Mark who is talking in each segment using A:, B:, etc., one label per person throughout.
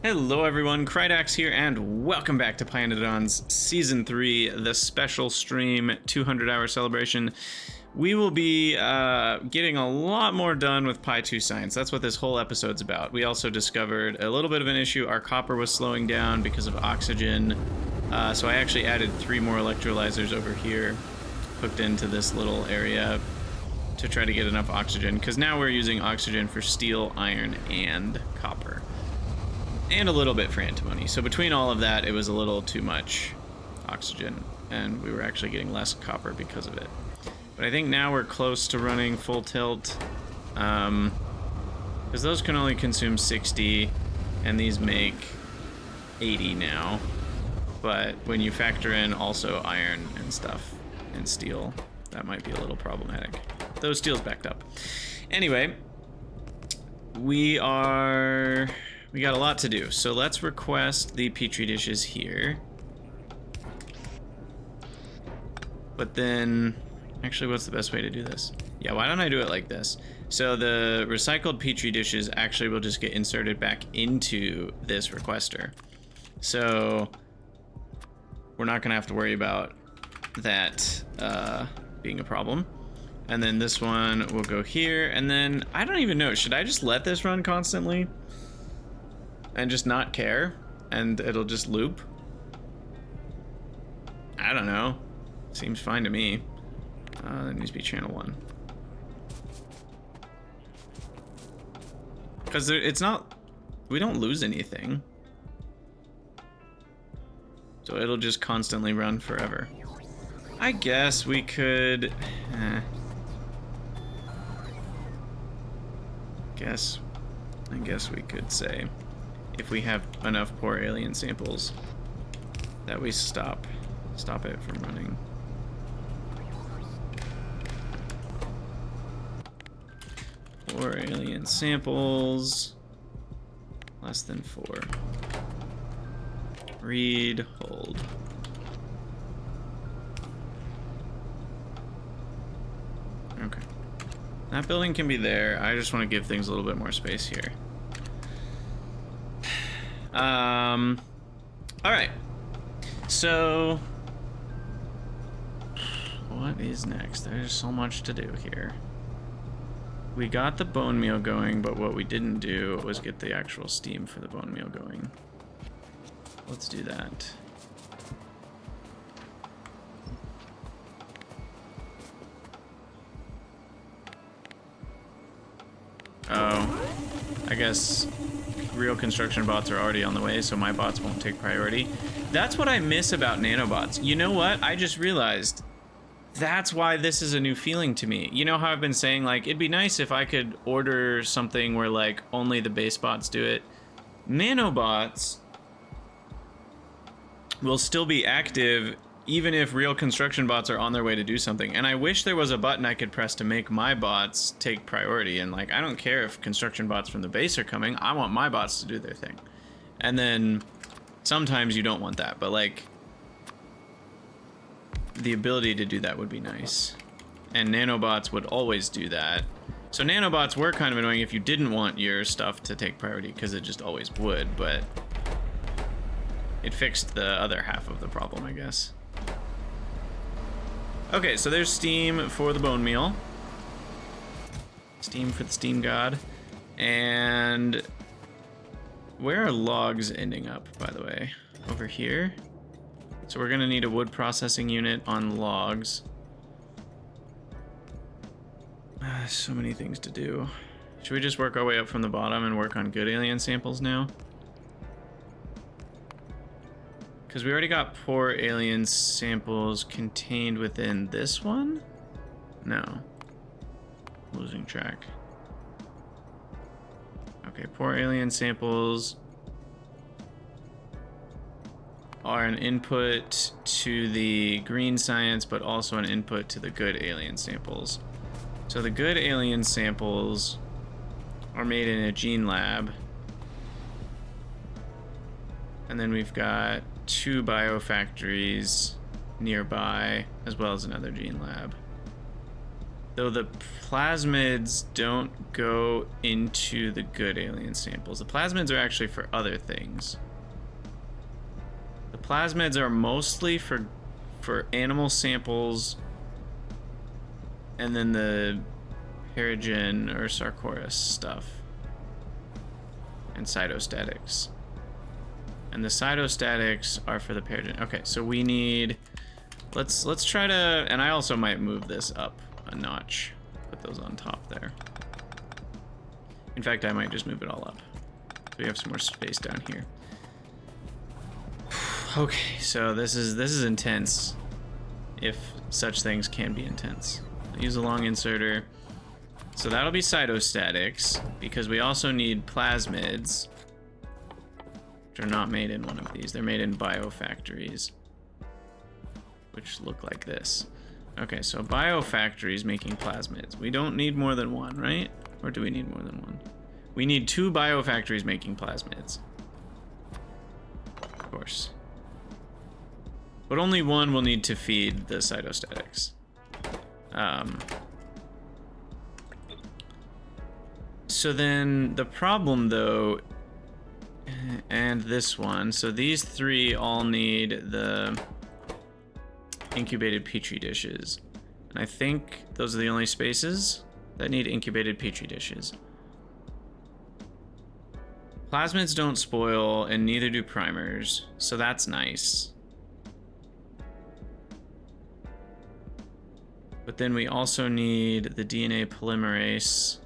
A: Hello everyone, Krydax here, and welcome back to pYanodon's Season 3, the special stream 200-hour celebration. We will be getting a lot more done with Pi2 science. That's what this whole episode's about. We also discovered a little bit of an issue. Our copper was slowing down because of oxygen. So I actually added 3 more electrolyzers over here, hooked into this little area to try to get enough oxygen, because now we're using oxygen for steel, iron, and copper. And a little bit for antimony. So between all of that, it was a little too much oxygen, and we were actually getting less copper because of it. But I think now we're close to running full tilt, because those can only consume 60, and these make 80 now. But when you factor in also iron and stuff, and steel, that might be a little problematic. Those steel's backed up. Anyway, we got a lot to do, so let's request the Petri dishes here. But then, actually, what's the best way to do this? Yeah, why don't I do it like this? So the recycled Petri dishes actually will just get inserted back into this requester. So we're not gonna have to worry about that being a problem. And then this one will go here, and then, I don't even know, should I just let this run constantly? And just not care, and it'll just loop? I don't know. Seems fine to me. That needs to be channel 1. Because it's not... we don't lose anything. So it'll just constantly run forever. I guess we could... I guess we could say, if we have enough poor alien samples, that we stop it from running. Poor alien samples, less than 4. Read, hold. Okay. That building can be there. I just want to give things a little bit more space here. Alright. So, what is next? There's so much to do here. We got the bone meal going, but what we didn't do was get the actual steam for the bone meal going. Let's do that. Oh, I guess real construction bots are already on the way, so my bots won't take priority. That's what I miss about nanobots. You know what? I just realized that's why this is a new feeling to me. You know how I've been saying, like, it'd be nice if I could order something where, like, only the base bots do it. Nanobots will still be active even if real construction bots are on their way to do something. And I wish there was a button I could press to make my bots take priority. And, like, I don't care if construction bots from the base are coming. I want my bots to do their thing. And then sometimes you don't want that, but, like, the ability to do that would be nice. And nanobots would always do that. So nanobots were kind of annoying if you didn't want your stuff to take priority, because it just always would, but it fixed the other half of the problem, I guess. Okay, so there's steam for the bone meal. Steam for the steam god. And where are logs ending up, by the way? Over here. So we're gonna need a wood processing unit on logs. So many things to do. Should we just work our way up from the bottom and work on good alien samples now? Because we already got poor alien samples contained within this one? No. Losing track. Okay, poor alien samples are an input to the green science, but also an input to the good alien samples. So the good alien samples are made in a gene lab. And then we've got 2 biofactories nearby, as well as another gene lab. Though the plasmids don't go into the good alien samples. The plasmids are actually for other things. The plasmids are mostly for animal samples, and then the Peregrine or Sarcoris stuff, and cytostatics. And the cytostatics are for the Peregrine. Okay, so we need. Let's try to, and I also might move this up a notch. Put those on top there. In fact, I might just move it all up, so we have some more space down here. Okay, so this is intense, if such things can be intense. I'll use a long inserter. So that'll be cytostatics, because we also need plasmids, which are not made in one of these. They're made in biofactories, which look like this. Okay, so biofactories making plasmids. We don't need more than one, right? Or do we need more than one? We need 2 biofactories making plasmids. Of course. But only one will need to feed the cytostatics. So then the problem though, and this one, so these 3 all need the incubated Petri dishes. And I think those are the only spaces that need incubated Petri dishes. Plasmids don't spoil, and neither do primers, so that's nice. But then we also need the DNA polymerase.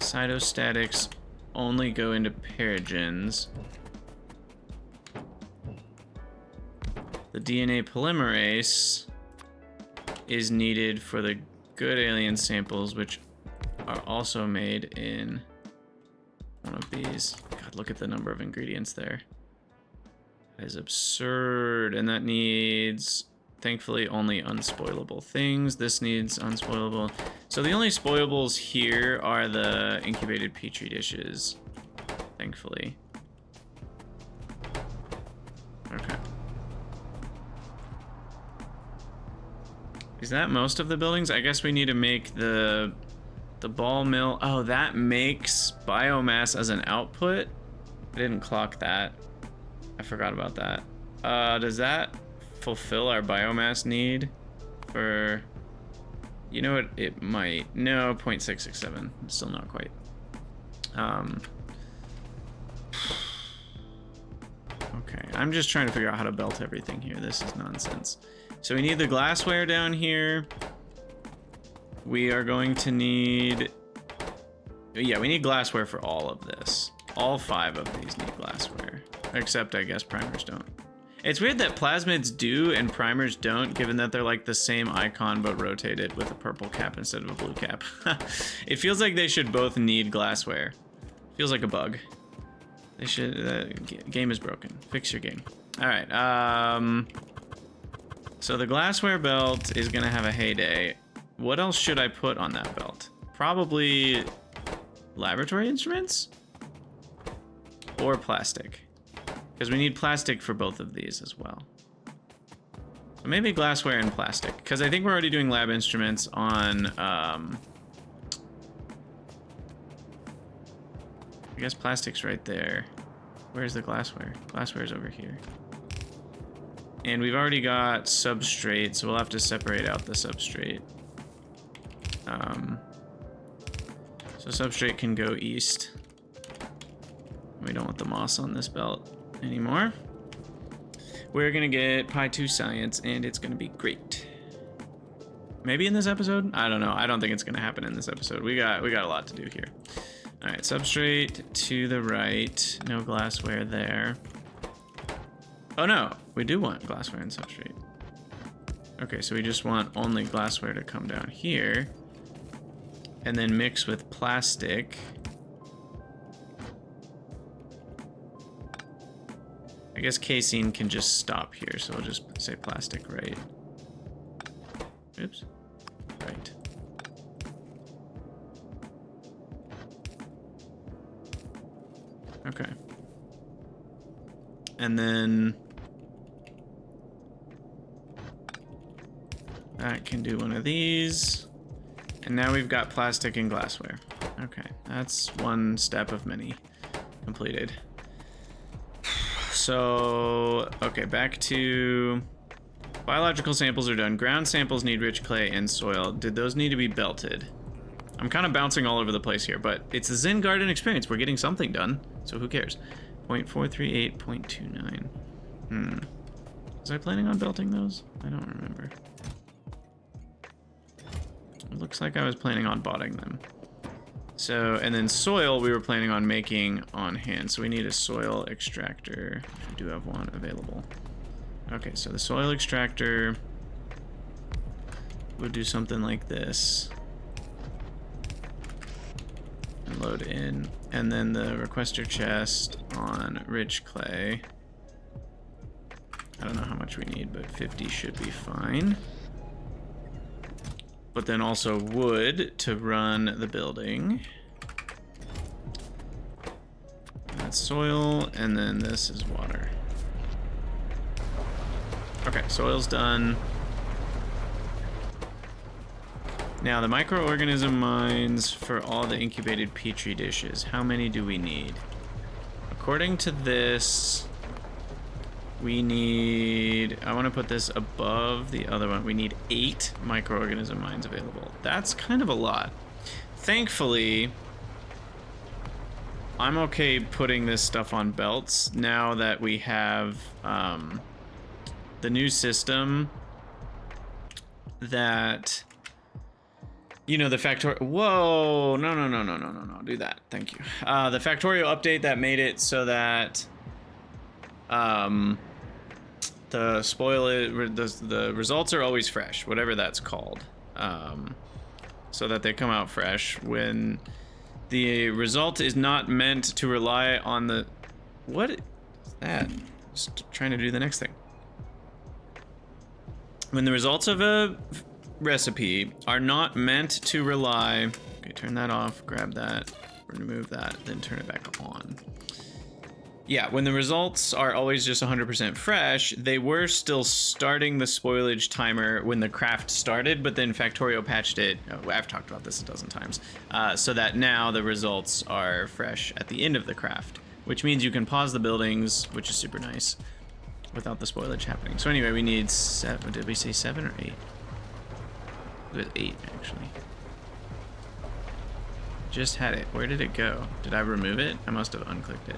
A: Cytostatics only go into Peregrines. The DNA polymerase is needed for the good alien samples, which are also made in one of these. God, look at the number of ingredients there. That is absurd. And that needs, thankfully, only unspoilable things. This needs unspoilable. So the only spoilables here are the incubated Petri dishes, thankfully. Okay. Is that most of the buildings? I guess we need to make the ball mill. Oh, that makes biomass as an output? I didn't clock that. I forgot about that. Does that fulfill our biomass need for, you know what, it might. No, 0.667, still not quite. Okay, I'm just trying to figure out how to belt everything here. This is nonsense. So we need the glassware down here. We are going to need, yeah, we need glassware for all of this. All 5 of these need glassware, except I guess primers don't. It's weird that plasmids do and primers don't, given that they're like the same icon but rotated with a purple cap instead of a blue cap. It feels like they should both need glassware. Feels like a bug. They should, game is broken. Fix your game. All right, so the glassware belt is gonna have a heyday. What else should I put on that belt? Probably laboratory instruments? Or plastic. Because we need plastic for both of these as well. So maybe glassware and plastic. Because I think we're already doing lab instruments on, I guess plastic's right there. Where's the glassware? Glassware's over here. And we've already got substrate, so we'll have to separate out the substrate. So substrate can go east. We don't want the moss on this belt anymore. We're gonna get Pi2 science, and it's gonna be great. Maybe in this episode? I don't know. I don't think it's gonna happen in this episode. We got a lot to do here. All right, substrate to the right. No glassware there. Oh no, we do want glassware and substrate. Okay, so we just want only glassware to come down here and then mix with plastic. I guess casein can just stop here, so we'll just say plastic right. Oops. Right. Okay. And then That can do one of these. And now we've got plastic and glassware. Okay, that's one step of many completed. So, okay, back to biological samples are done. Ground samples need rich clay and soil. Did those need to be belted? I'm kind of bouncing all over the place here, but it's a Zen Garden experience. We're getting something done, so who cares? 0.438, 0.29. Was I planning on belting those? I don't remember. It looks like I was planning on botting them. So, and then soil we were planning on making on hand. So we need a soil extractor. We do have one available. Okay, so the soil extractor would do something like this. And load in. And then the requester chest on rich clay. I don't know how much we need, but 50 should be fine. But then also wood to run the building. That's soil, and then this is water. Okay, soil's done. Now the microorganism mines for all the incubated Petri dishes. How many do we need? According to this, we need, I want to put this above the other one. We need 8 microorganism mines available. That's kind of a lot. Thankfully, I'm okay putting this stuff on belts now that we have the new system that, you know, the Factorio, whoa, no, do that, thank you. The Factorio update that made it so that the results are always fresh, whatever that's called, so that they come out fresh. When the result is not meant to rely on the, what is that? Just trying to do the next thing. When the results of a recipe are not meant to rely, okay, turn that off, grab that, remove that, then turn it back on. Yeah, when the results are always just 100% fresh, they were still starting the spoilage timer when the craft started, but then Factorio patched it, oh, I've talked about this a dozen times, so that now the results are fresh at the end of the craft, which means you can pause the buildings, which is super nice, without the spoilage happening. So anyway, we need 7, did we say 7 or 8? It was 8, actually. Just had it, where did it go? Did I remove it? I must have unclicked it.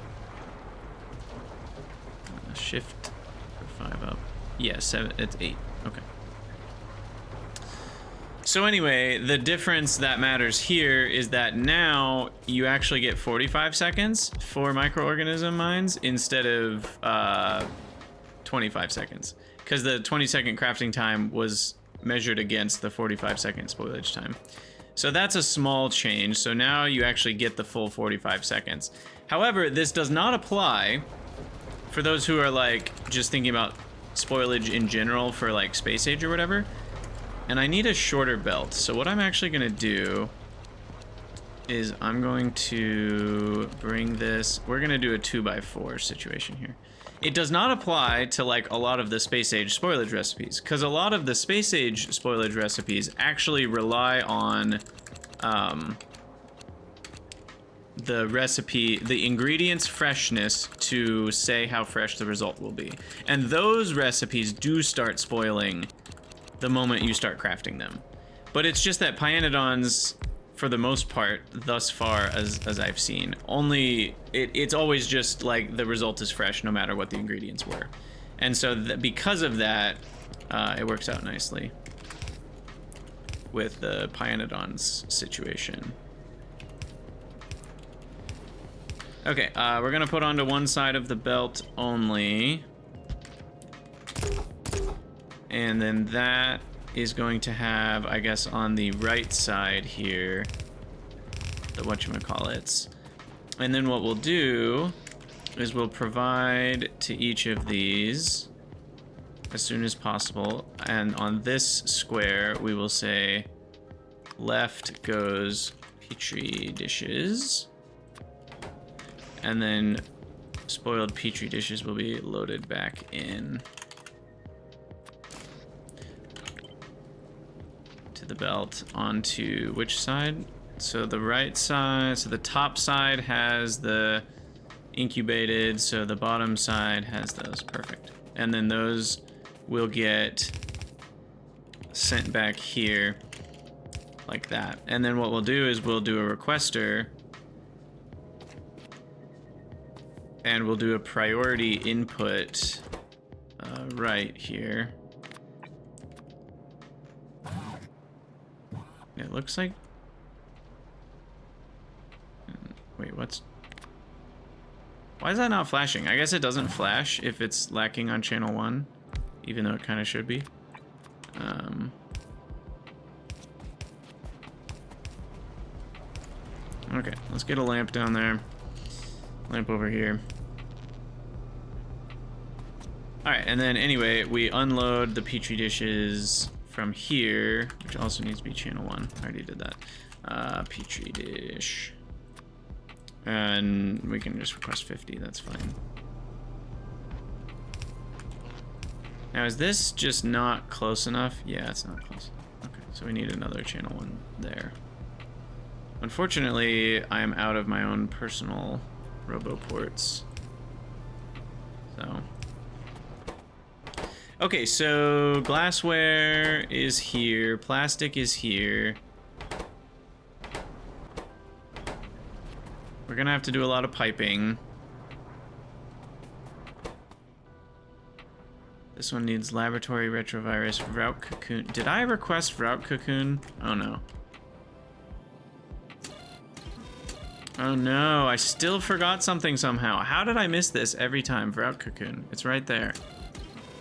A: Shift for 5 up. Yeah, 7, it's 8. Okay. So anyway, the difference that matters here is that now you actually get 45 seconds for microorganism mines instead of 25 seconds. Because the 20-second crafting time was measured against the 45-second spoilage time. So that's a small change. So now you actually get the full 45 seconds. However, this does not apply for those who are like just thinking about spoilage in general for like space age or whatever. And I need a shorter belt. So what I'm actually gonna do is I'm going to bring this, we're gonna do a 2x4 situation here. It does not apply to like a lot of the space age spoilage recipes, because a lot of the space age spoilage recipes actually rely on the recipe, the ingredients freshness to say how fresh the result will be. And those recipes do start spoiling the moment you start crafting them. But it's just that pyanodon's, for the most part, thus far as I've seen, only, it's always just like the result is fresh no matter what the ingredients were. And so because of that, it works out nicely with the pyanodon's situation. Okay, we're gonna put onto one side of the belt only. And then that is going to have, I guess, on the right side here, the whatchamacallits. And then what we'll do is we'll provide to each of these as soon as possible. And on this square, we will say left goes Petri dishes. And then spoiled Petri dishes will be loaded back in. the belt onto which side? So the right side, so the top side has the incubated, so the bottom side has those. Perfect. And then those will get sent back here like that. And then what we'll do is we'll do a requester and we'll do a priority input right here. It looks like... Wait, what's... Why is that not flashing? I guess it doesn't flash if it's lacking on channel 1, even though it kind of should be. Okay, let's get a lamp down there. Lamp over here. Alright, and then anyway, we unload the Petri dishes from here, which also needs to be channel 1. I already did that. Petri dish. And we can just request 50, that's fine. Now, is this just not close enough? Yeah, it's not close. Okay, so we need another channel 1 there. Unfortunately, I am out of my own personal roboports. So... Okay, so glassware is here, plastic is here. We're gonna have to do a lot of piping. This one needs laboratory retrovirus, route cocoon. Did I request route cocoon? Oh no. Oh no, I still forgot something somehow. How did I miss this every time? Route cocoon, it's right there.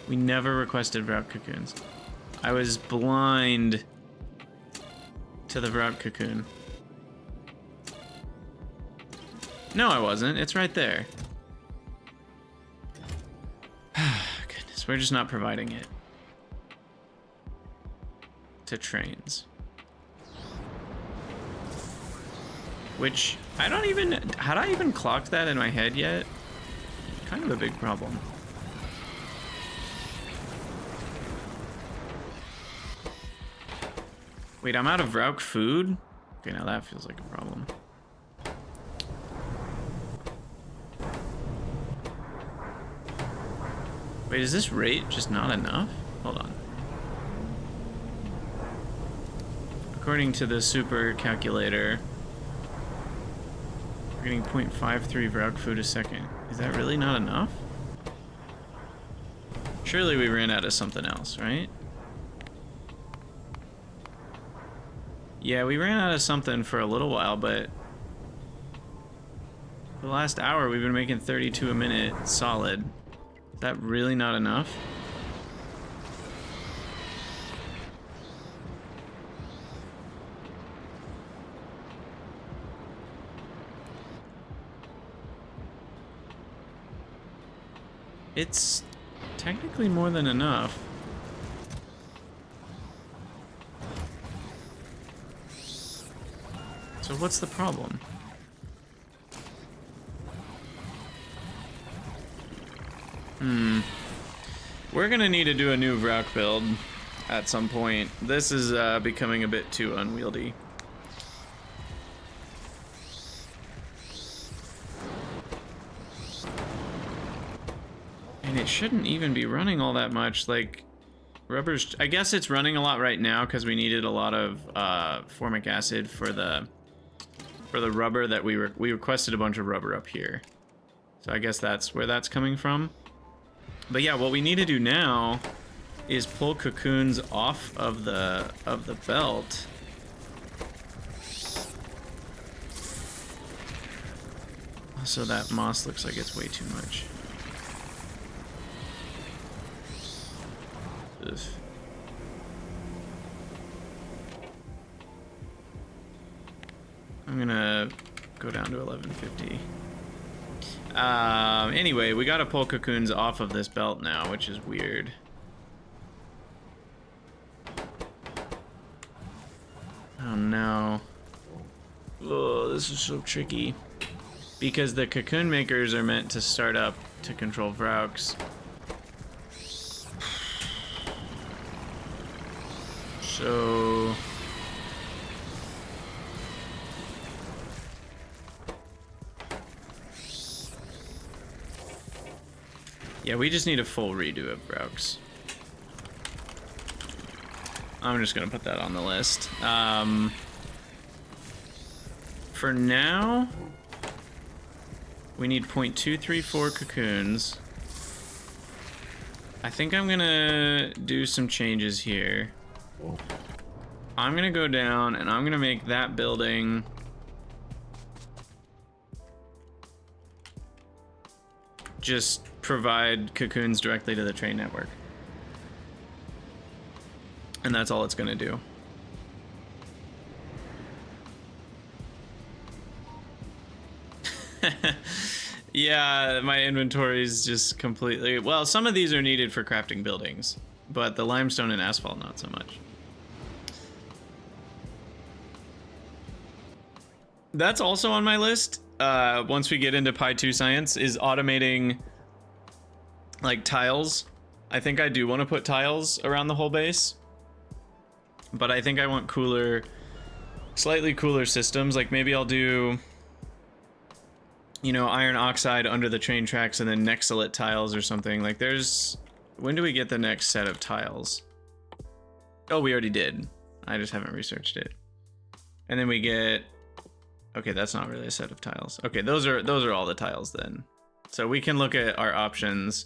A: We never requested route cocoons. I was blind to the route cocoon. No, I wasn't. It's right there. Goodness, we're just not providing it to trains. Which, I don't even... Had I even clocked that in my head yet? Kind of a big problem. Wait, I'm out of Rauk food? Okay, now that feels like a problem. Wait, is this rate just not enough? Hold on. According to the super calculator, we're getting 0.53 Rauk food a second. Is that really not enough? Surely we ran out of something else, right? Yeah, we ran out of something for a little while, but for the last hour we've been making 32 a minute solid. Is that really not enough? It's technically more than enough. So what's the problem? We're gonna need to do a new Vrauk build at some point. This is becoming a bit too unwieldy. And it shouldn't even be running all that much. Like, rubber's... I guess it's running a lot right now because we needed a lot of formic acid for the rubber that we requested a bunch of rubber up here. So I guess that's where that's coming from. But yeah, what we need to do now is pull cocoons off of the belt. Also, that moss looks like it's way too much. Ugh. I'm gonna go down to 1150. Anyway, we gotta pull cocoons off of this belt now, which is weird. Oh no. Oh, this is so tricky. Because the cocoon makers are meant to start up to control Vrauks. So Yeah, we just need a full redo of Brooks. I'm just gonna put that on the list. For now, we need 0.234 cocoons. I think I'm gonna do some changes here. I'm gonna go down and I'm gonna make that building just provide cocoons directly to the train network. And that's all it's gonna do. Yeah, my inventory is just completely... Well, some of these are needed for crafting buildings, but the limestone and asphalt, not so much. That's also on my list, once we get into Pi2 science, is automating, like, tiles. I think I do want to put tiles around the whole base, but I think I want cooler, slightly cooler systems. Like, maybe I'll do... you know, iron oxide under the train tracks and then Nexalit tiles or something. Like there's... When do we get the next set of tiles? Oh, we already did. I just haven't researched it. And then we get... Okay, that's not really a set of tiles. Okay, those are all the tiles then. So we can look at our options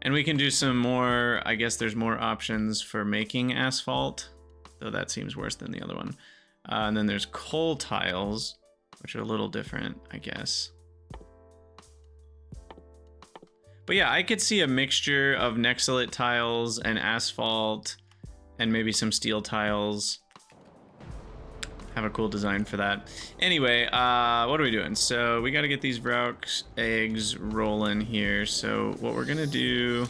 A: and we can do some more... I guess there's more options for making asphalt, though that seems worse than the other one. And then there's coal tiles, which are a little different, I guess. But yeah, I could see a mixture of Nexalit tiles and asphalt and maybe some steel tiles. Have a cool design for that. Anyway, what are we doing? So we got to get these Vroux eggs rolling here. So what we're going to do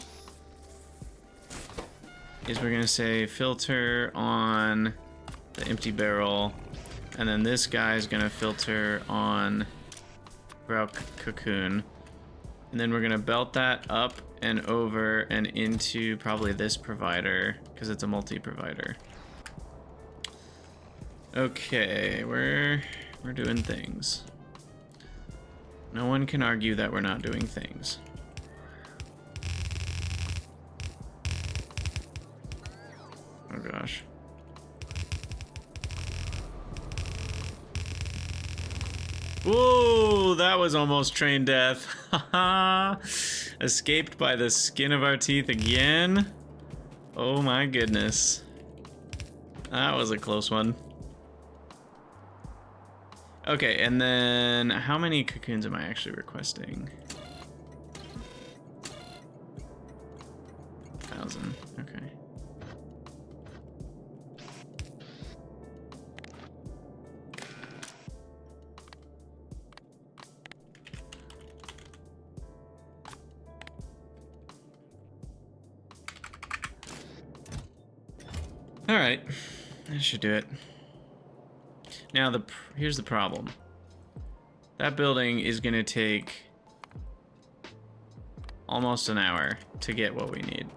A: is we're going to say filter on the empty barrel. And then this guy's going to filter on Vroux cocoon. And then we're gonna belt that up and over and into probably this provider because it's a multi-provider. Okay, we're doing things. No one can argue that we're not doing things. Oh gosh. Whoa, that was almost train death. Escaped by the skin of our teeth again. Oh my goodness. That was a close one. Okay, and then how many cocoons am I actually requesting? 1,000, okay. All right, that should do it. Now here's the problem. That building is gonna take almost an hour to get what we need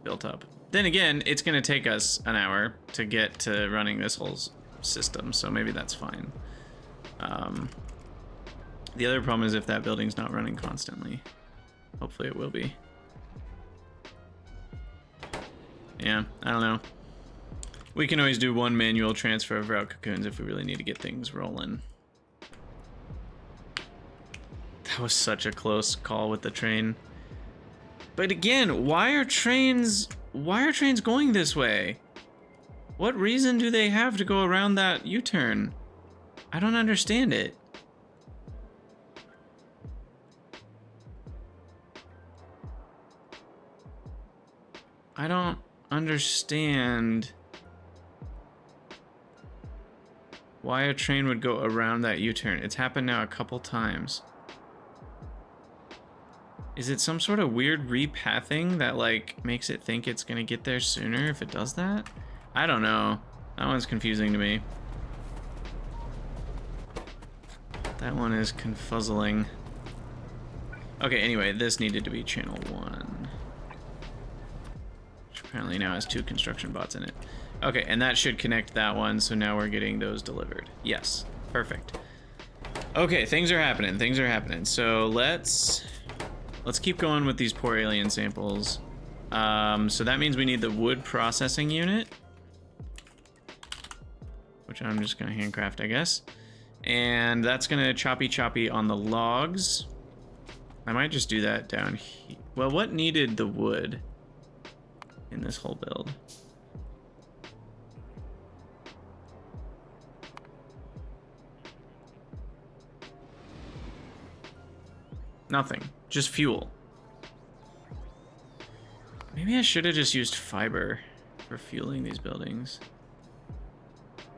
A: built up. Then again, it's gonna take us an hour to get to running this whole system, so maybe that's fine. The other problem is if that building's not running constantly. Hopefully it will be. Yeah, I don't know. We can always do one manual transfer of route cocoons if we really need to get things rolling. That was such a close call with the train. But again, why are trains going this way? What reason do they have to go around that U-turn? I don't understand it. I don't understand why a train would go around that U-turn. It's happened now a couple times. Is it some sort of weird repathing that like makes it think it's gonna get there sooner if it does that? I don't know. That one's confusing to me. That one is confuzzling. Okay, anyway, this needed to be channel 1. Which apparently now has 2 construction bots in it. Okay, and that should connect that one, so now we're getting those delivered. Yes, perfect. Okay, things are happening, things are happening. So let's let's keep going with these poor alien samples. So that means we need the wood processing unit, which I'm just gonna handcraft, I guess. And that's gonna choppy on the logs. I might just do that down here. Well, what needed the wood in this whole build? Nothing, just fuel. Maybe I should have just used fiber for fueling these buildings.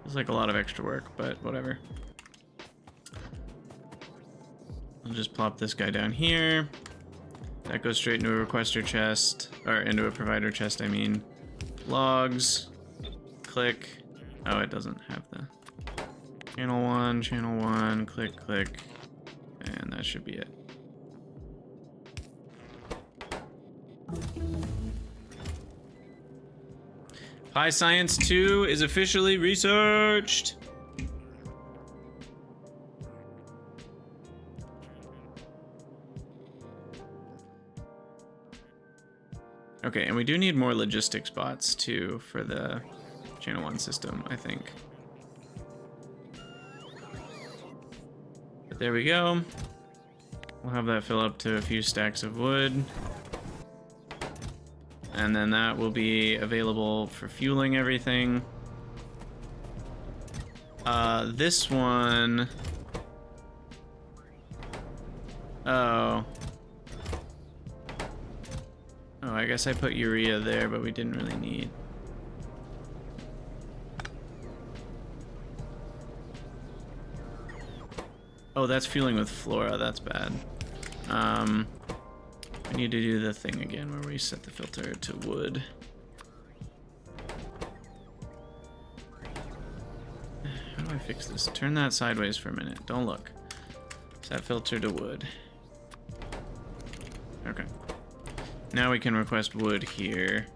A: Feels like a lot of extra work, but whatever. I'll just plop this guy down here. That goes straight into a requester chest, or into a provider chest, I mean. Logs, click. Oh, it doesn't have the channel one, click, and that should be it. PyScience 2 is officially researched. Okay, and we do need more logistics bots too for the channel 1 system, I think. But there we go. We'll have that fill up to a few stacks of wood. And then that will be available for fueling everything. This one... Oh. Oh, I guess I put urea there, but we didn't really need. Oh, that's fueling with flora, that's bad. We need to do the thing again where we set the filter to wood. How do I fix this? Turn that sideways for a minute. Don't look. Set filter to wood. Okay. Now we can request wood here.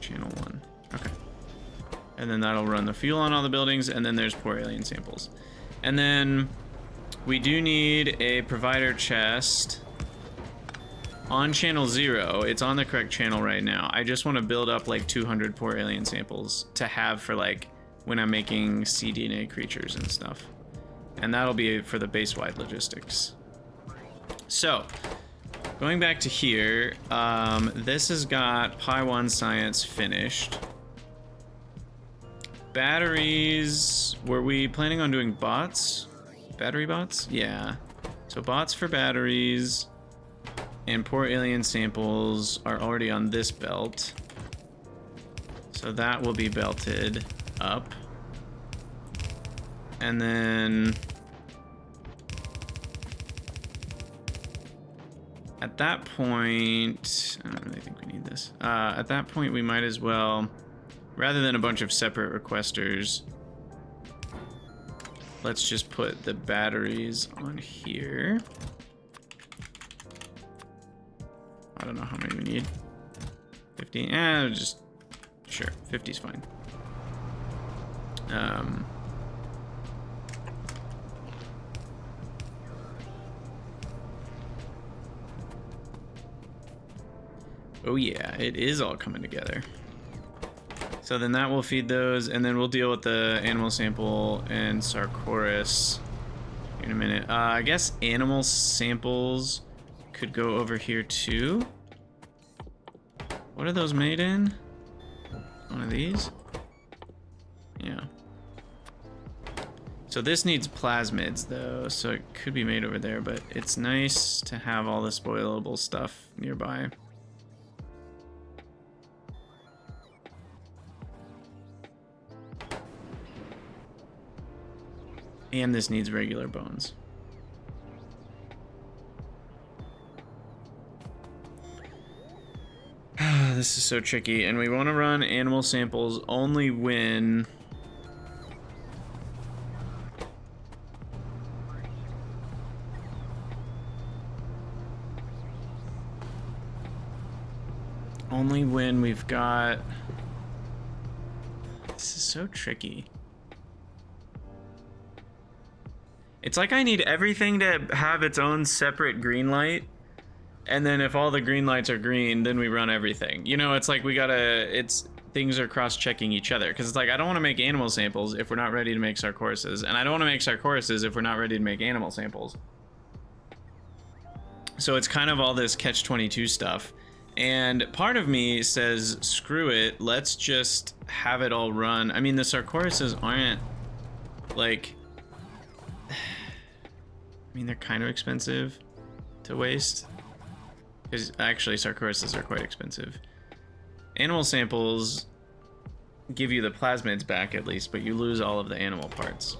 A: Channel 1. Okay. And then that'll run the fuel on all the buildings, and then there's poor alien samples. And then we do need a provider chest on channel 0. It's on the correct channel right now. I just want to build up like 200 poor alien samples to have for like when I'm making cDNA creatures and stuff. And that'll be for the base-wide logistics. So, going back to here, this has got Py1 science finished. Batteries, were we planning on doing bots? Battery bots? Yeah. So bots for batteries and poor alien samples are already on this belt. So that will be belted up. And then at that point, I don't really think we need this. At that point, we might as well, rather than a bunch of separate requesters, let's just put the batteries on here. I don't know how many we need. 50, just, sure, 50 is fine. Oh yeah, it is all coming together. So then that will feed those, and then we'll deal with the animal sample and Sarcoris in a minute. I guess animal samples could go over here too. What are those made in? One of these? Yeah. So this needs plasmids though, so it could be made over there, but it's nice to have all the spoilable stuff nearby. And this needs regular bones. This is so tricky, and we want to run animal samples only when we've got. This is so tricky. It's like I need everything to have its own separate green light. And then if all the green lights are green, then we run everything. You know, it's like things are cross-checking each other. Because it's like, I don't want to make animal samples if we're not ready to make sarcorises. And I don't want to make sarcorises if we're not ready to make animal samples. So it's kind of all this catch-22 stuff. And part of me says, screw it, let's just have it all run. I mean, the sarcorises aren't, like... I mean, they're kind of expensive to waste. Because actually, sarcorises are quite expensive. Animal samples give you the plasmids back at least, but you lose all of the animal parts.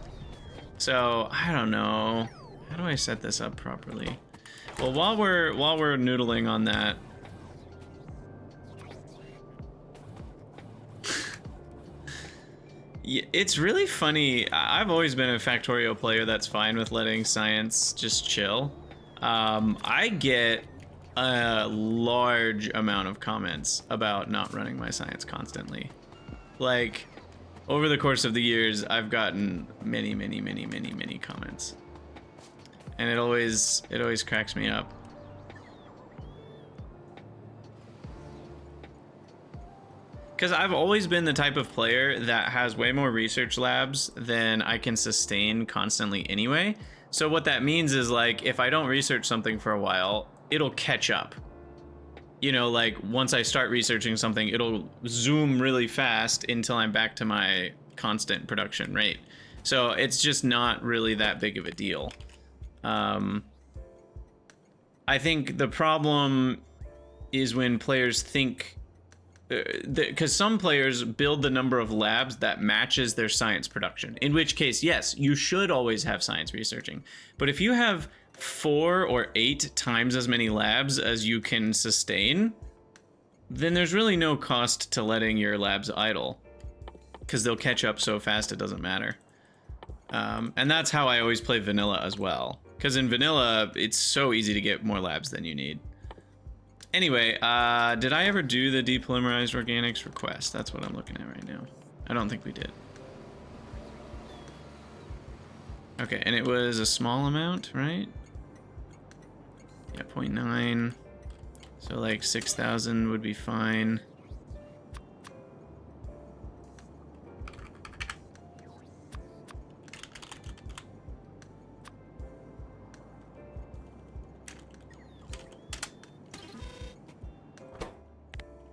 A: So, I don't know. How do I set this up properly? Well, while we're noodling on that... It's really funny. I've always been a Factorio player that's fine with letting science just chill. I get a large amount of comments about not running my science constantly. Like, over the course of the years, I've gotten many comments. And it always cracks me up. Because I've always been the type of player that has way more research labs than I can sustain constantly anyway. So what that means is, like, if I don't research something for a while, it'll catch up. You know, like, once I start researching something, it'll zoom really fast until I'm back to my constant production rate. So it's just not really that big of a deal. I think the problem is when players think... because some players build the number of labs that matches their science production. In which case, yes, you should always have science researching. But if you have 4 or 8 times as many labs as you can sustain, then there's really no cost to letting your labs idle. Because they'll catch up so fast it doesn't matter. And that's how I always play vanilla as well. Because in vanilla, it's so easy to get more labs than you need. Anyway, did I ever do the depolymerized organics request? That's what I'm looking at right now. I don't think we did. Okay, and it was a small amount, right? Yeah, 0.9. So like 6,000 would be fine.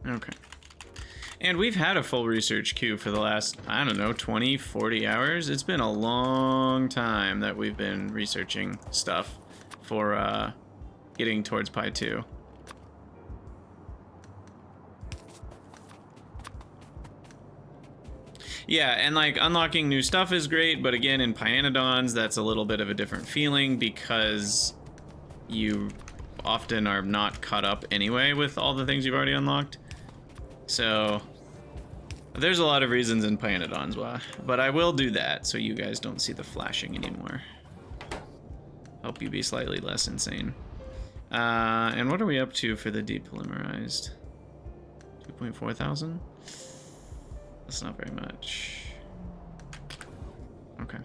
A: Okay. And we've had a full research queue for the last, I don't know, 20, 40 hours. It's been a long time that we've been researching stuff for getting towards Pi 2. Yeah, and like unlocking new stuff is great, but again, in pyanodon's, that's a little bit of a different feeling because you often are not caught up anyway with all the things you've already unlocked. So there's a lot of reasons in pyanodon's why, but I will do that so you guys don't see the flashing anymore. Help you be slightly less insane. And what are we up to for the depolymerized? 2.4 thousand? That's not very much. Okay.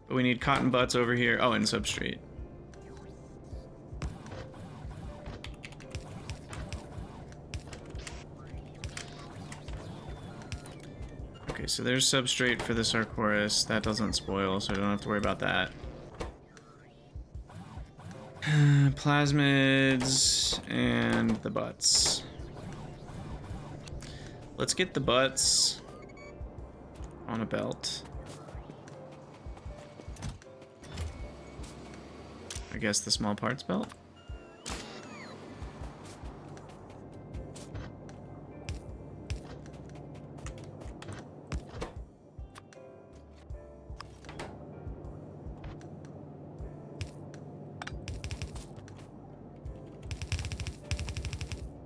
A: But we need cotton butts over here. Oh, and substrate. Okay, so there's substrate for the Sarcoris. That doesn't spoil, so I don't have to worry about that. Plasmids and the butts. Let's get the butts on a belt. I guess the small parts belt.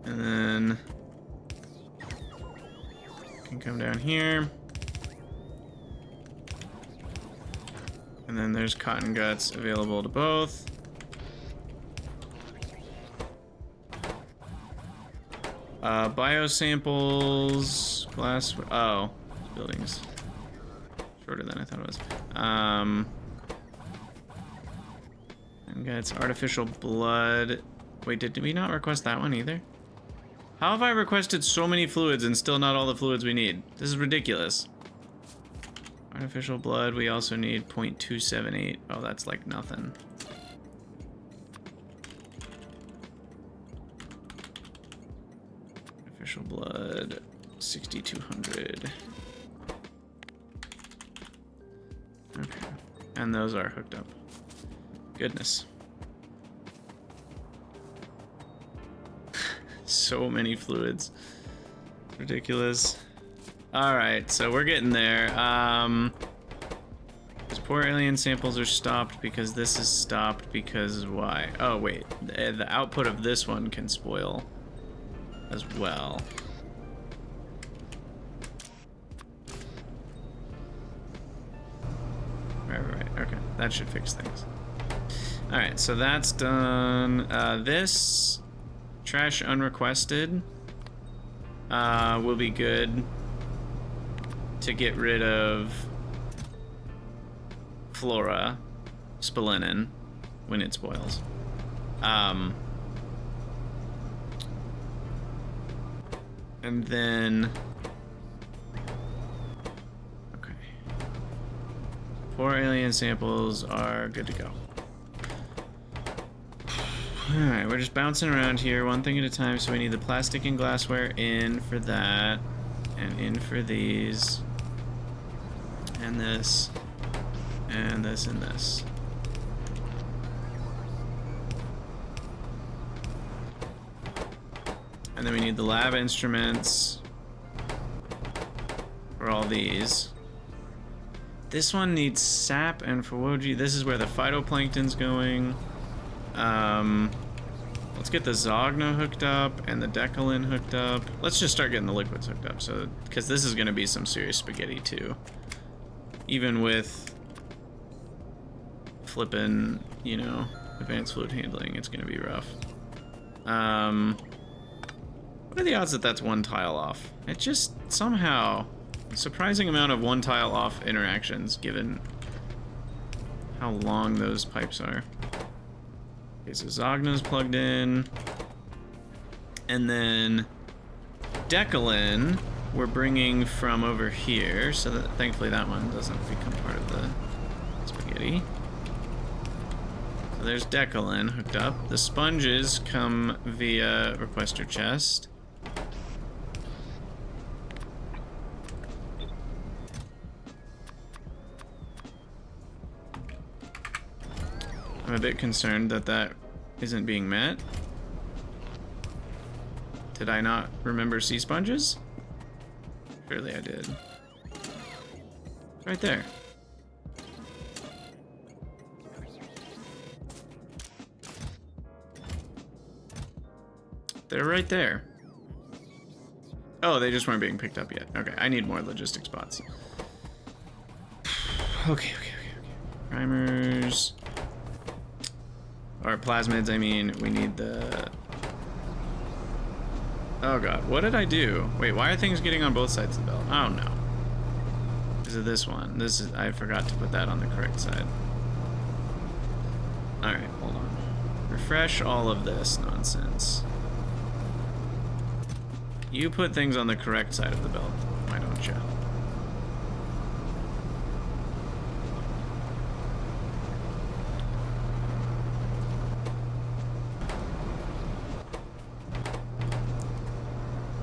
A: And then can come down here. And then there's cotton guts available to both. Biosamples, glass, oh, buildings. shorter than I thought it was. And gets artificial blood. Wait, did we not request that one either? How have I requested so many fluids and still not all the fluids we need? This is ridiculous. Artificial blood, we also need 0.278. Oh, that's like nothing. Artificial blood, 6,200. Okay, and those are hooked up. Goodness. So many fluids. Ridiculous. Alright, so we're getting there. These poor alien samples are stopped because this is stopped because why? Oh, wait. The output of this one can spoil as well. Right. Okay, that should fix things. Alright, so that's done. This trash unrequested will be good to get rid of flora, spilinin, when it spoils. And then... Okay. Poor alien samples are good to go. Alright, we're just bouncing around here, one thing at a time, so we need the plastic and glassware in for that, and in for these, and this, and this, and this. And then we need the lab instruments for all these. This one needs sap and Fuoji. This is where the phytoplankton's going. Let's get the Zogno hooked up and the Decalin hooked up. Let's just start getting the liquids hooked up, so because this is going to be some serious spaghetti too. Even with flipping, you know, advanced fluid handling, it's going to be rough. What are the odds that that's one tile off? It just somehow a surprising amount of one tile off interactions given how long those pipes are. Okay, so Zogna's plugged in. And then Decalin we're bringing from over here, so that thankfully that one doesn't become part of the spaghetti. So there's Decalin hooked up. The sponges come via requester chest. I'm a bit concerned that that isn't being met. Did I not remember sea sponges? Surely I did. Right there. They're right there. Oh, they just weren't being picked up yet. Okay, I need more logistic spots. Okay. Primers. Or plasmids, I mean, we need the... Oh god, what did I do? Wait, why are things getting on both sides of the belt? Oh no. Is it this one? This is... I forgot to put that on the correct side. Alright, hold on. Refresh all of this nonsense. You put things on the correct side of the belt, why don't you?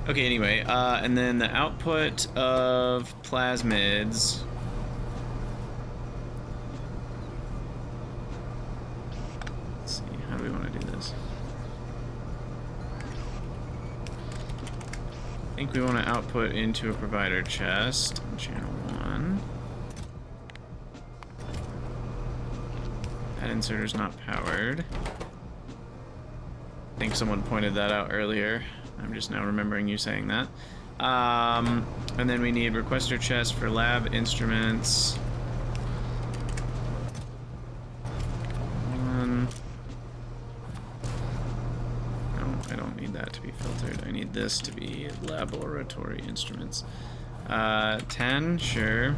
A: Okay, anyway, and then the output of plasmids. Let's see, how do we want to do this? I think we want to output into a provider chest on channel 1. That inserter's not powered. I think someone pointed that out earlier. I'm just now remembering you saying that. And then we need requester chest for lab instruments. No, I don't need that to be filtered. I need this to be laboratory instruments. 10, sure.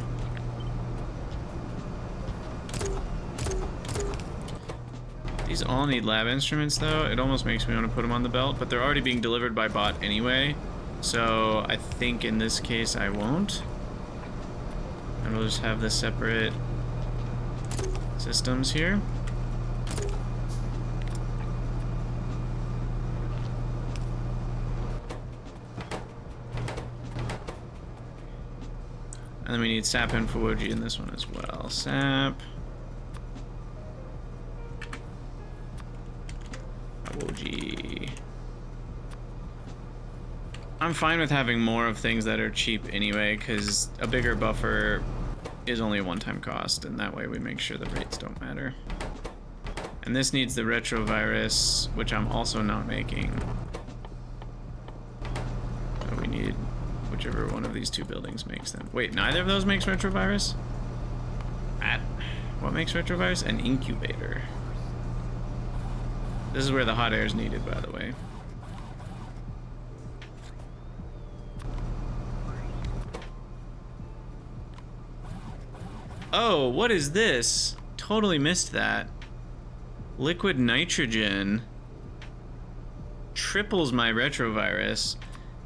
A: These all need lab instruments though. It almost makes me want to put them on the belt, but they're already being delivered by bot anyway. So I think in this case I won't. And we'll just have the separate systems here. And then we need sap and Fuwoji in this one as well. Sap. Fuwoji. I'm fine with having more of things that are cheap anyway, because a bigger buffer is only a one-time cost, and that way we make sure the rates don't matter. And this needs the retrovirus, which I'm also not making. So we need whichever one of these two buildings makes them. Wait, neither of those makes retrovirus? What makes retrovirus? An incubator. This is where the hot air is needed, by the way. Oh, what is this? Totally missed that. Liquid nitrogen triples my retrovirus,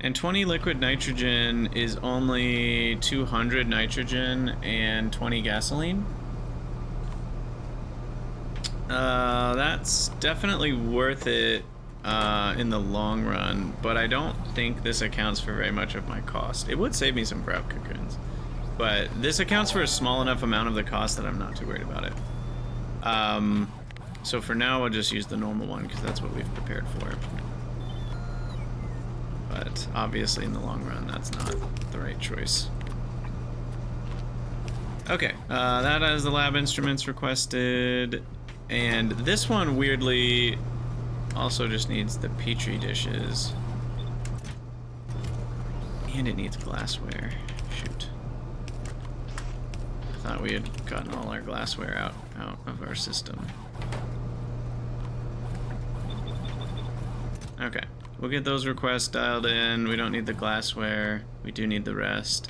A: and 20 liquid nitrogen is only 200 nitrogen and 20 gasoline. That's definitely worth it in the long run, but I don't think this accounts for very much of my cost. It would save me some brow cocoons, but this accounts for a small enough amount of the cost that I'm not too worried about it. So for now, we'll just use the normal one because that's what we've prepared for. But obviously in the long run, that's not the right choice. Okay, that has the lab instruments requested. And this one, weirdly, also just needs the Petri dishes. And it needs glassware. Shoot. I thought we had gotten all our glassware out of our system. Okay, we'll get those requests dialed in. We don't need the glassware. We do need the rest.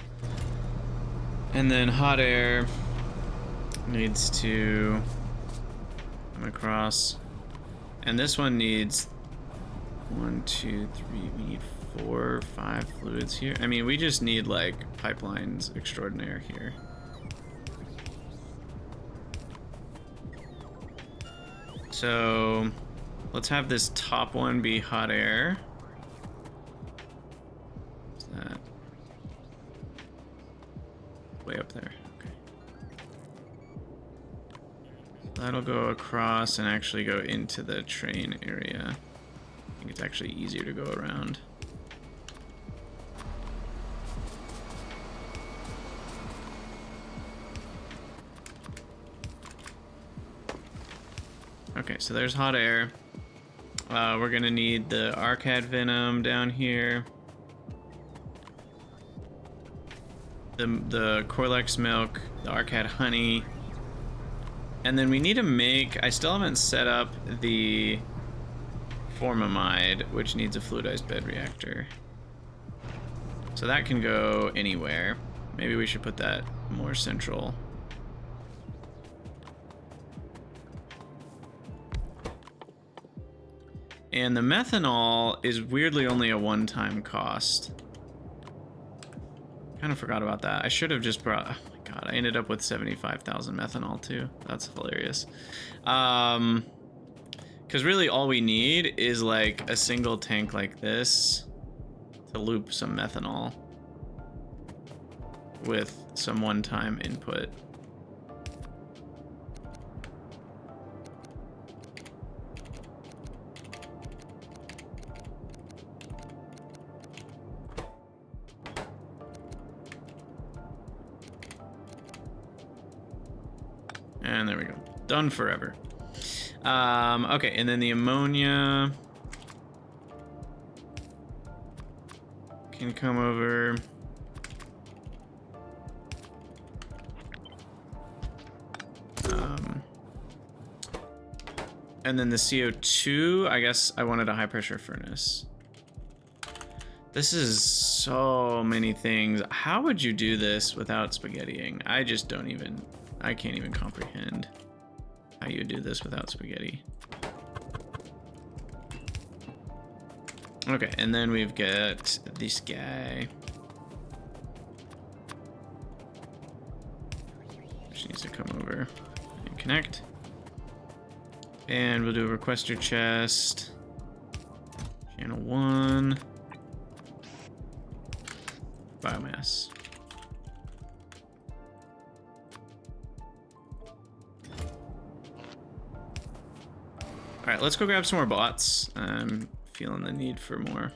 A: And then hot air needs to come across. And this one needs 1, 2, 3, we need 4 or 5 fluids here. I mean, we just need like pipelines extraordinaire here. So let's have this top one be hot air. What's that? Way up there. Okay. That'll go across and actually go into the train area. I think it's actually easier to go around. Okay, so there's hot air. We're gonna need the Arcad venom down here. The Corlex milk, the Arcad honey. And then we need to make, I still haven't set up the formamide, which needs a fluidized bed reactor. So that can go anywhere. Maybe we should put that more central. And the methanol is weirdly only a one-time cost. Kind of forgot about that. I should have just brought, oh my god, I ended up with 75,000 methanol too. That's hilarious. Because really all we need is like a single tank like this to loop some methanol with some one-time input. And there we go. Done forever. Okay, and then the ammonia can come over. And then the CO2, I guess I wanted a high pressure furnace. This is so many things. How would you do this without spaghettiing? I just don't even, I can't even comprehend how you do this without spaghetti. Okay, and then we've got this guy. Which needs to come over and connect. And we'll do a requester chest. Channel 1. Biomass. Alright, let's go grab some more bots. I'm feeling the need for more.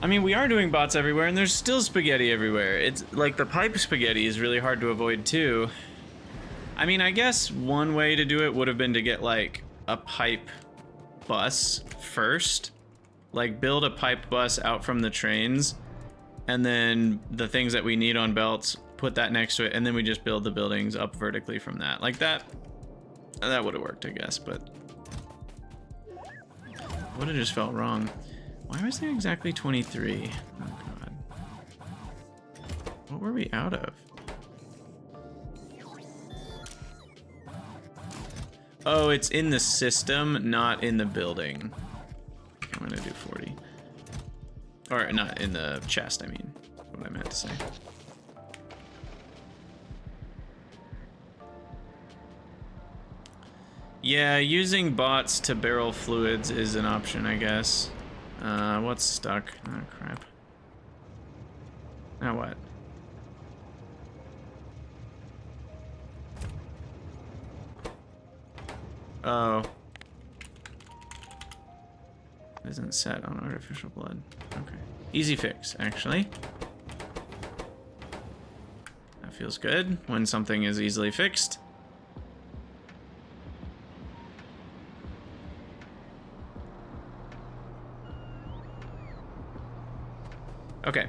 A: I mean, we are doing bots everywhere, and there's still spaghetti everywhere. It's like the pipe spaghetti is really hard to avoid, too. I mean, I guess one way to do it would have been to get, like, a pipe bus first. Like, build a pipe bus out from the trains, and then the things that we need on belts, put that next to it, and then we just build the buildings up vertically from that. Like, that would have worked, I guess, but would have just felt wrong. Why was there exactly 23? Oh, God. What were we out of? Oh, it's in the system, not in the building. I'm gonna do 40. Or not in the chest, I mean. That's what I meant to say. Yeah, using bots to barrel fluids is an option, I guess. What's stuck? Oh, crap. Now what? Oh. It isn't set on artificial blood. Okay. Easy fix, actually. That feels good when something is easily fixed. Okay.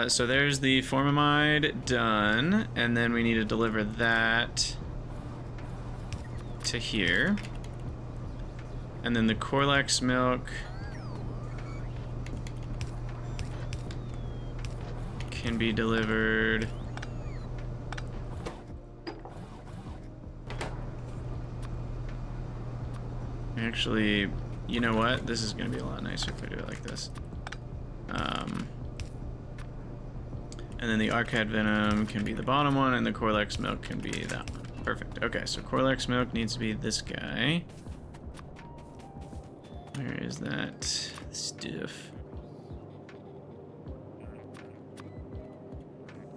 A: So there's the formamide done, and then we need to deliver that to here. And then the Corlex milk can be delivered actually, you know what? This is gonna be a lot nicer if I do it like this. And then the Arcad Venom can be the bottom one, and the Corlex milk can be that one. Perfect. Okay, so Corlex milk needs to be this guy. Where is that stuff?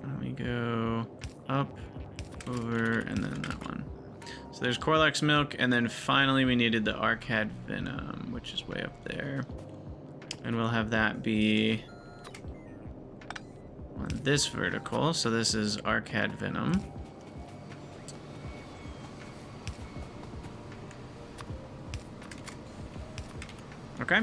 A: Let me go up, over, and then that one. So there's Corlex milk, and then finally we needed the Arcad Venom, which is way up there. And we'll have that be on this vertical. So this is Arcad Venom. Okay.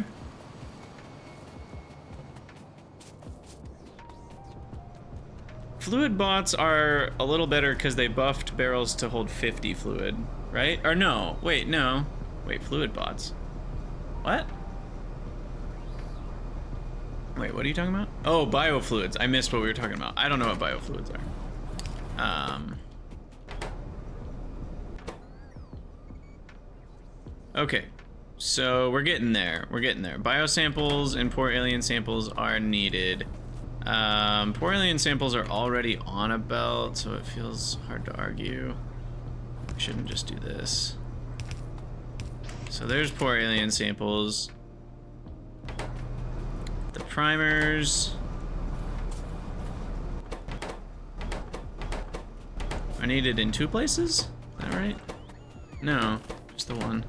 A: Fluid bots are a little better because they buffed barrels to hold 50 fluid, right? Or no, wait, no. Wait, fluid bots. What? Wait, what are you talking about? Oh, biofluids. I missed what we were talking about. I don't know what biofluids are. Okay. So we're getting there. We're getting there. Biosamples and poor alien samples are needed. Poor alien samples are already on a belt, so it feels hard to argue. We shouldn't just do this. So there's poor alien samples. The primers are needed in 2 places? Is that right? No, just the one.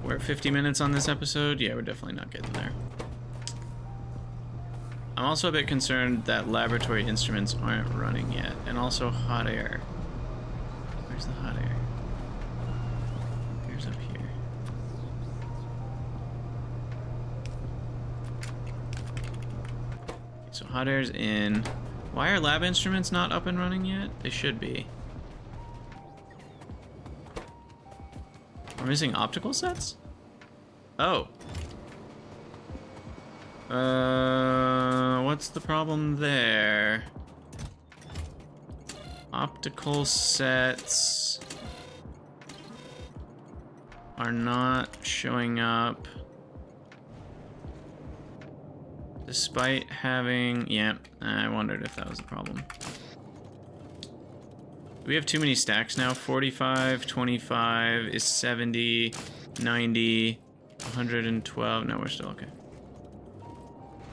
A: We're at 50 minutes on this episode. Yeah, we're definitely not getting there. I'm also a bit concerned that laboratory instruments aren't running yet. And also hot air. Where's the hot air? Here's up here. Okay, so hot air's in. Why are lab instruments not up and running yet? They should be. We're missing optical sets? Oh. What's the problem there? Optical sets are not showing up. Despite having... Yeah, I wondered if that was the problem. We have too many stacks now. 45, 25 is 70, 90, 112. No, we're still okay.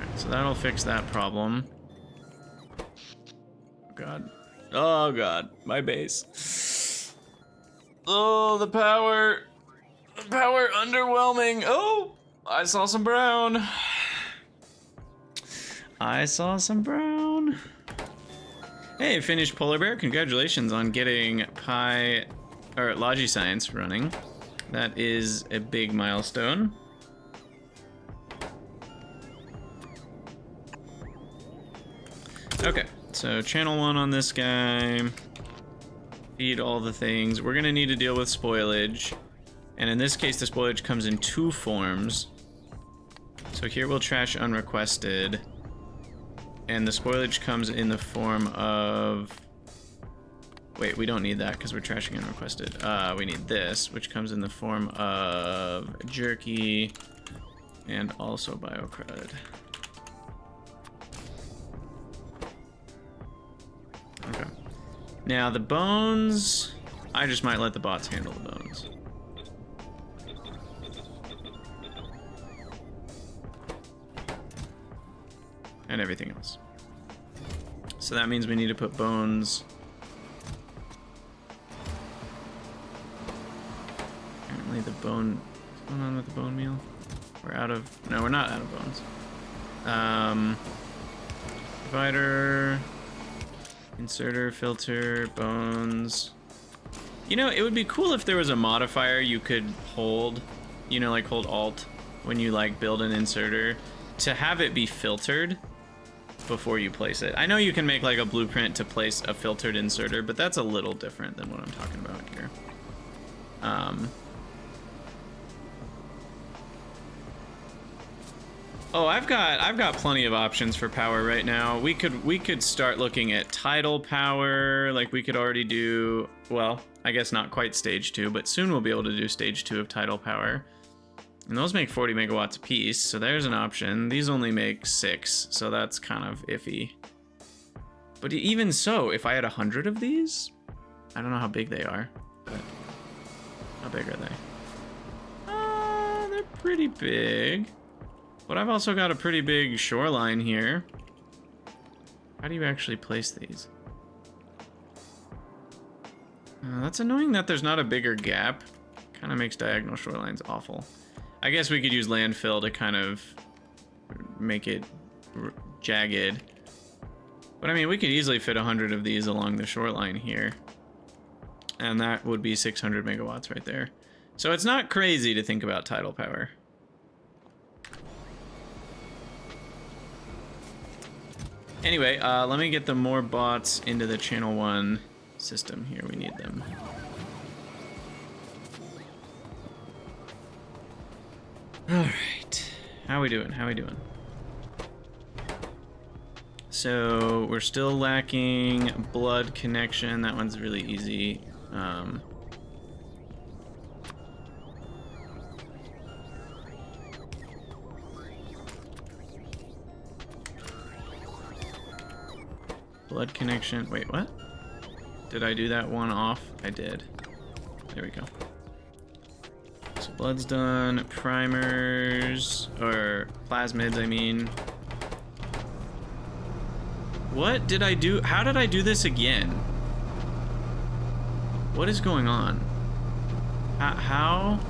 A: Alright, so that'll fix that problem. Oh god. Oh god, my base. Oh, the power. The power underwhelming. Oh, I saw some brown. I saw some brown. Hey, finished polar bear. Congratulations on getting Logiscience running. That is a big milestone. Okay, so channel 1 on this guy. Feed all the things. We're gonna need to deal with spoilage. And in this case, the spoilage comes in 2 forms. So here we'll trash unrequested. And the spoilage comes in the form of... Wait, we don't need that because we're trashing unrequested. We need this, which comes in the form of jerky and also biocrud. Okay. Now the bones, I just might let the bots handle the bones. And everything else. So that means we need to put bones. Apparently the bone, what's going on with the bone meal? We're out of, no, we're not out of bones. Divider, inserter, filter, bones. You know, it would be cool if there was a modifier you could hold, you know, like hold Alt when you like build an inserter to have it be filtered before you place it. I know you can make like a blueprint to place a filtered inserter, but that's a little different than what I'm talking about here. Oh, I've got plenty of options for power right now. We could start looking at tidal power, like we could already do, well, I guess not quite stage 2, but soon we'll be able to do stage 2 of tidal power. And those make 40 megawatts a piece, so there's an option. These only make 6, so that's kind of iffy. But even so, if I had 100 of these, I don't know how big they are, but how big are they? They're pretty big. But I've also got a pretty big shoreline here. How do you actually place these? That's annoying that there's not a bigger gap. Kind of makes diagonal shorelines awful. I guess we could use landfill to kind of make it jagged. But I mean, we could easily fit 100 of these along the shoreline here. And that would be 600 megawatts right there. So it's not crazy to think about tidal power. Anyway, let me get the more bots into the channel 1 system here. We need them. Alright, how we doing? So we're still lacking blood connection. That one's really easy. Blood connection, wait, what? Did I do that one off? I did. There we go. So blood's done, primers, or plasmids, I mean. What did I do? How did I do this again? What is going on? How?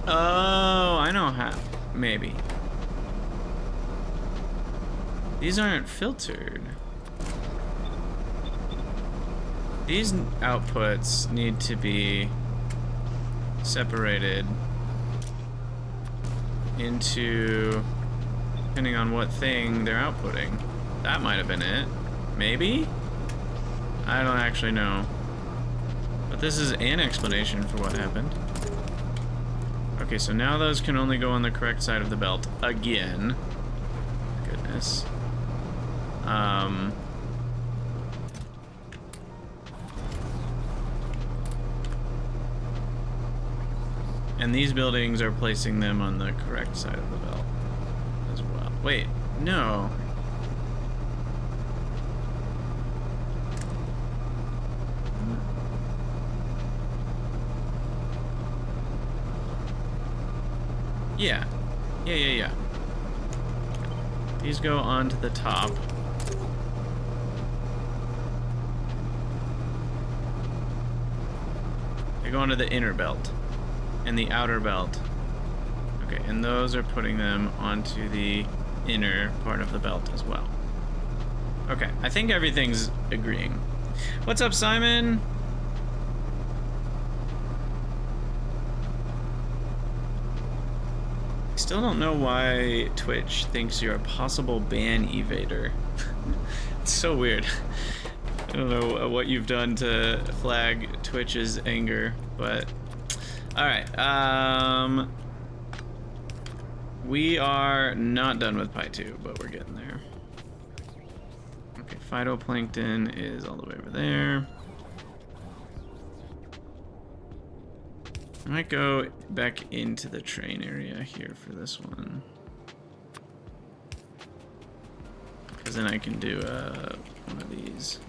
A: Oh, I know how. Maybe. These aren't filtered. These outputs need to be separated into, depending on what thing they're outputting. That might have been it. Maybe? I don't actually know. But this is an explanation for what happened. Okay, so now those can only go on the correct side of the belt again. Goodness. And these buildings are placing them on the correct side of the belt as well. Wait, no. Yeah. Yeah. These go onto the top. They go onto the inner belt and the outer belt. Okay, and those are putting them onto the inner part of the belt as well. Okay, I think everything's agreeing. What's up, Simon? Still don't know why Twitch thinks you're a possible ban evader. It's so weird. I don't know what you've done to flag Twitch's anger, but alright, we are not done with Pi 2, but we're getting there. Okay, phytoplankton is all the way over there. I might go back into the train area here for this one, because then I can do one of these.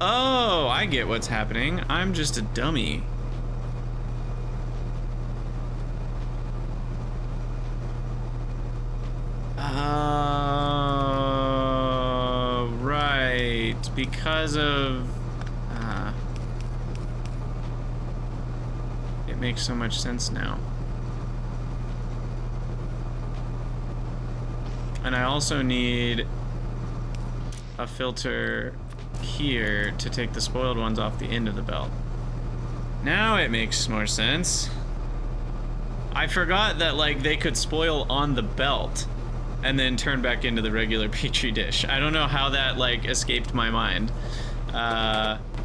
A: Oh, I get what's happening. I'm just a dummy. Right. Because of... it makes so much sense now. And I also need a filter here to take the spoiled ones off the end of the belt. Now it makes more sense. I forgot that, like, they could spoil on the belt and then turn back into the regular Petri dish. I don't know how that, like, escaped my mind.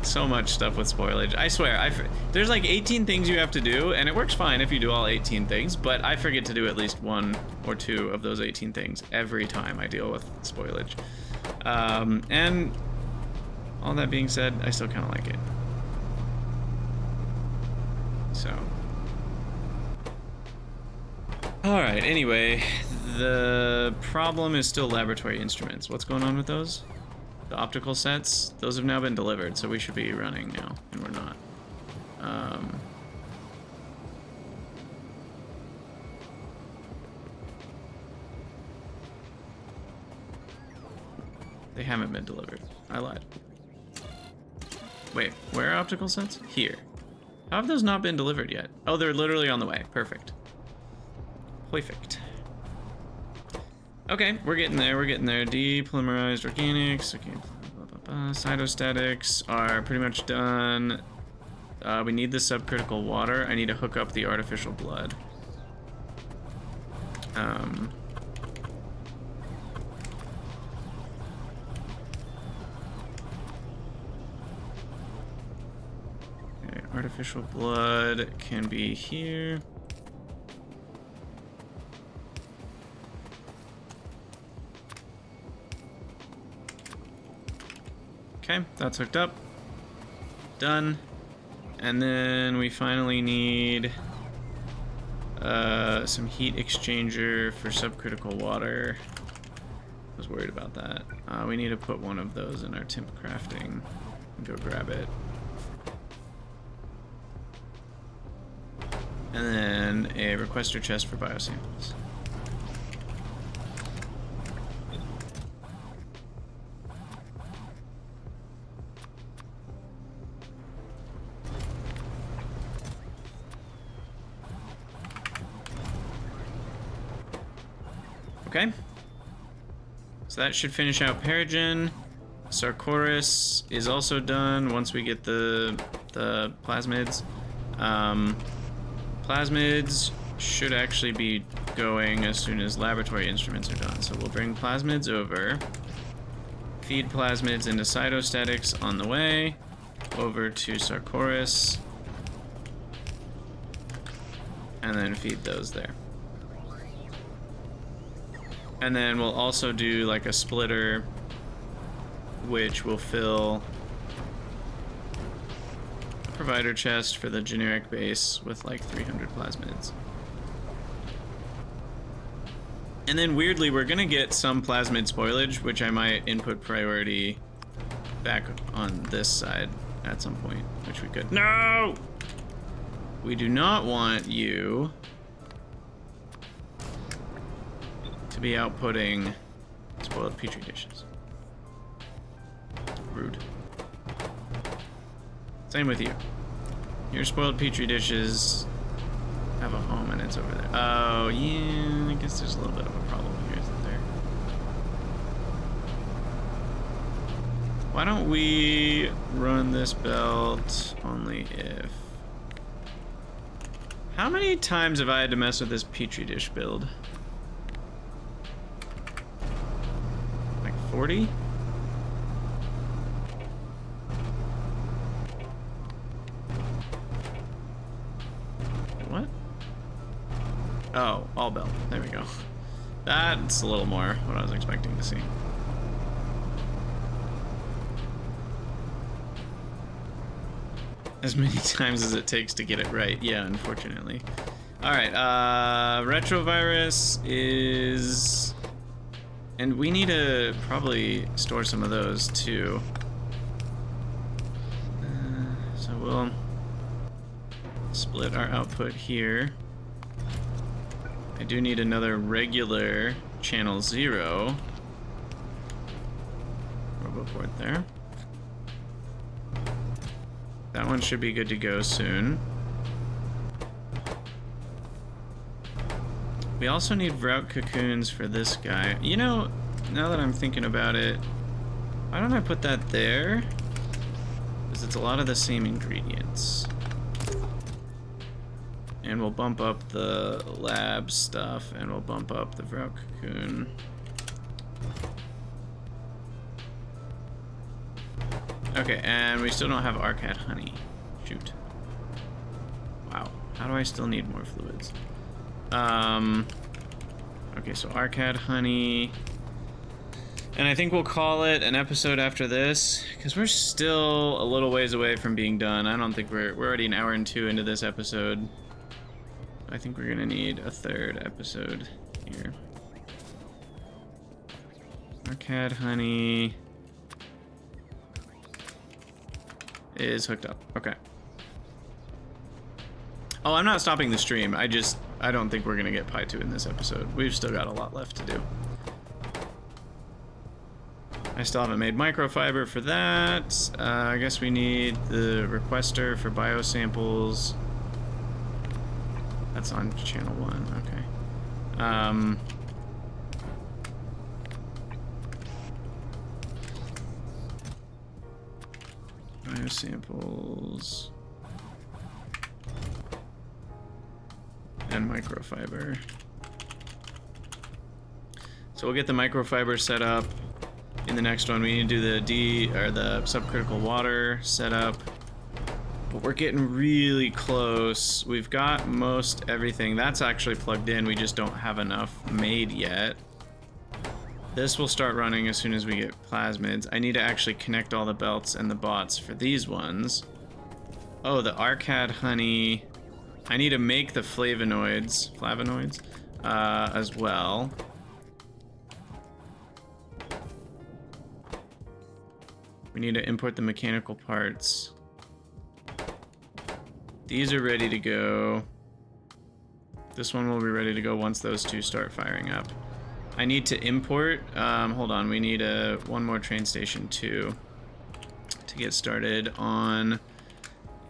A: So much stuff with spoilage. I swear, there's like 18 things you have to do, and it works fine if you do all 18 things, but I forget to do at least 1 or 2 of those 18 things every time I deal with spoilage. And all that being said, I still kind of like it. So. Alright, anyway, the problem is still laboratory instruments. What's going on with those? The optical sets, those have now been delivered, so we should be running now, and we're not. They haven't been delivered. I lied. Wait, where are optical sets? Here. How have those not been delivered yet? Oh, they're literally on the way. Perfect. Perfect. Okay, we're getting there, Depolymerized organics, okay. Cytostatics are pretty much done. We need the subcritical water. I need to hook up the artificial blood. Okay, artificial blood can be here. Okay, that's hooked up. Done. And then we finally need some heat exchanger for subcritical water. I was worried about that. We need to put one of those in our temp crafting and go grab it. And then a requester chest for biosamples. Okay, so that should finish out Perogen. Sarcoris is also done once we get the plasmids. Plasmids should actually be going as soon as laboratory instruments are done. So we'll bring plasmids over, feed plasmids into cytostatics on the way, over to Sarcoris, and then feed those there. And then we'll also do like a splitter which will fill a provider chest for the generic base with like 300 plasmids. And then weirdly, we're gonna get some plasmid spoilage, which I might input priority back on this side at some point, which we could. No! We do not want you to be outputting spoiled Petri dishes. Rude. Same with you. Your spoiled Petri dishes have a home and it's over there. Oh, yeah, I guess there's a little bit of a problem here, isn't there? Why don't we run this belt only if... How many times have I had to mess with this Petri dish build? Like 40? What? Oh, all belt. There we go. That's a little more what I was expecting to see. As many times as it takes to get it right. Yeah, unfortunately. Alright, retrovirus is... And we need to probably store some of those too. So we'll split our output here. I do need another regular channel 0 roboport there. That one should be good to go soon. We also need Vrout cocoons for this guy. You know, now that I'm thinking about it, why don't I put that there? Because it's a lot of the same ingredients. And we'll bump up the lab stuff, and we'll bump up the Vrout cocoon. Okay, and we still don't have Arcad honey. Shoot. Wow. How do I still need more fluids? Okay, so Arcad honey. And I think we'll call it an episode after this, because we're still a little ways away from being done. I don't think we're already an hour and 2 into this episode. I think we're gonna need a 3rd episode here. Arcad honey is hooked up. Okay. Oh, I'm not stopping the stream. I don't think we're gonna get Pi 2 in this episode. We've still got a lot left to do. I still haven't made microfiber for that. I guess we need the requester for biosamples. That's on channel 1, okay. Biosamples and microfiber. So we'll get the microfiber set up in the next one. We need to do the subcritical water setup. But we're getting really close. We've got most everything. That's actually plugged in. We just don't have enough made yet. This will start running as soon as we get plasmids. I need to actually connect all the belts and the bots for these ones. Oh, the Arcad honey. I need to make the flavonoids as well. We need to import the mechanical parts. These are ready to go. This one will be ready to go once those two start firing up. I need to import, hold on, we need one more train station too to get started on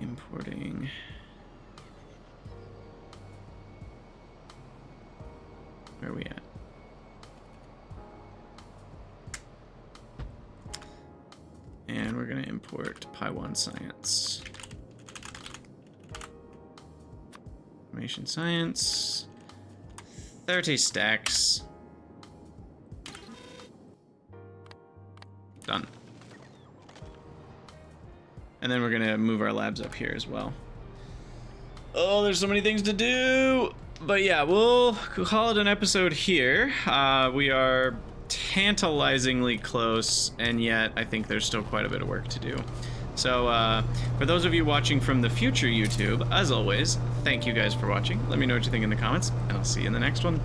A: importing. Where are we at? And we're gonna import Pi1 Science. Information Science. 30 stacks. Done. And then we're gonna move our labs up here as well. Oh, there's so many things to do! But yeah, we'll call it an episode here. We are tantalizingly close, and yet I think there's still quite a bit of work to do. So for those of you watching from the future YouTube, as always, thank you guys for watching. Let me know what you think in the comments, and I'll see you in the next one.